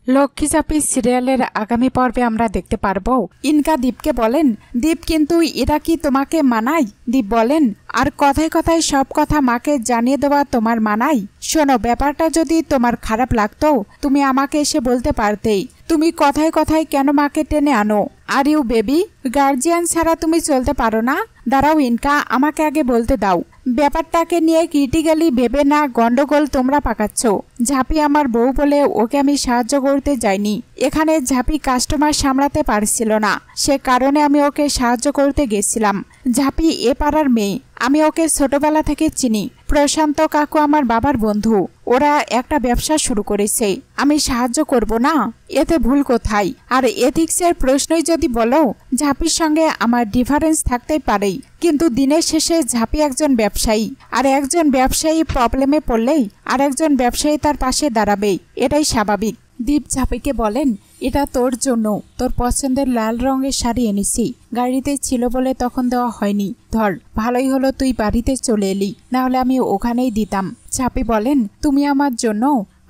লক্ষ্মী চাপি সিরিয়ালের আগামী পর্বে আমরা দেখতে পারবো ইনকা দীপকে বলেন, দীপ কিন্তু এরা কি তোমাকে মানায়? দীপ বলেন, আর কথায় কথায় সব কথা মাকে জানিয়ে দেওয়া তোমার মানায়? শোনো, ব্যাপারটা যদি তোমার খারাপ লাগতো তুমি আমাকে এসে বলতে পারতেই। তুমি কথায় কথায় কেন মাকে টেনে আনো? আর ইউ বেবি, গার্জিয়ান ছাড়া তুমি চলতে পারো না? দাঁড়াও ইনকা, আমাকে আগে বলতে দাও, ব্যাপারটাকে নিয়ে ক্রিটিক্যালি ভেবে না গন্ডগোল তোমরা পাকাচ্ছ। ঝাঁপি আমার বউ বলে ওকে আমি সাহায্য করতে যাইনি। এখানে ঝাঁপি কাস্টমার সামলাতে পারছিল না, সে কারণে আমি ওকে সাহায্য করতে গেছিলাম। ঝাঁপি এ পাড়ার মেয়ে, আমি ওকে ছোটবেলা থেকে চিনি। প্রশান্ত কাকু আমার বাবার বন্ধু, ওরা একটা ব্যবসা শুরু করেছে, আমি সাহায্য করব না? এতে ভুল কোথায়? আর এথিক্সের প্রশ্নই যদি বলো, ঝাঁপির সঙ্গে আমার ডিফারেন্স থাকতেই পারে, কিন্তু দিনের শেষে ঝাঁপি একজন ব্যবসায়ী, আর একজন ব্যবসায়ী প্রবলেমে পড়লেই আর একজন ব্যবসায়ী তার পাশে দাঁড়াবে, এটাই স্বাভাবিক। দীপ ঝাঁপিকে বলেন, এটা তোর জন্য, তোর পছন্দের লাল রঙের শাড়ি এনেছি, গাড়িতে ছিল বলে তখন দেওয়া হয়নি। ধর, ভালোই হলো তুই বাড়িতে চলে এলি, নাহলে আমি ওখানেই দিতাম। ঝাঁপি বলেন, তুমি আমার জন্য,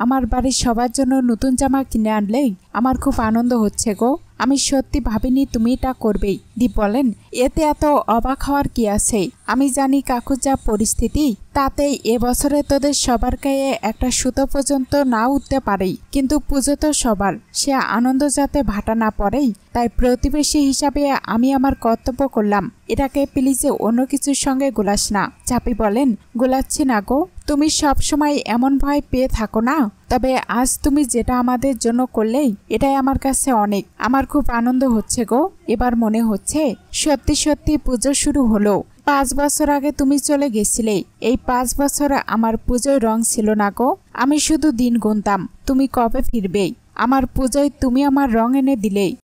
আমার বাড়ির সবার জন্য নতুন জামা কিনে আনলেই আমার খুব আনন্দ হচ্ছে গো। আমি সত্যি ভাবিনি তুমি এটা করবেই। দীপ বলেন, এতে এত অবাক হওয়ার কি আছে? আমি জানি কাকুর যা পরিস্থিতি, তাতে এবছরে তোদের সবার গায়ে একটা সুতো পর্যন্ত না উঠতে পারেই, কিন্তু পুজো তো সবার, সে আনন্দ যাতে ভাটা না পড়েই, তাই প্রতিবেশী হিসাবে আমি আমার কর্তব্য করলাম। এটাকে প্লিজে অন্য কিছুর সঙ্গে গোলাস না। ঝাঁপি বলেন, গোলাচ্ছি না গো, তুমি সব সময় এমন ভয় পেয়ে থাকো না, তবে আজ তুমি যেটা আমাদের জন্য করলেই এটাই আমার কাছে অনেক। আমার খুব আনন্দ হচ্ছে গো, এবার মনে হচ্ছে সত্যি সত্যি পুজো শুরু হলো। 5 বছর আগে তুমি চলে গেছিলে, এই 5 বছর আমার পুজোয় রং ছিল না গো। আমি শুধু দিন গুনতাম তুমি কবে ফিরবে। আমার পুজোয় তুমি আমার রং এনে দিলে।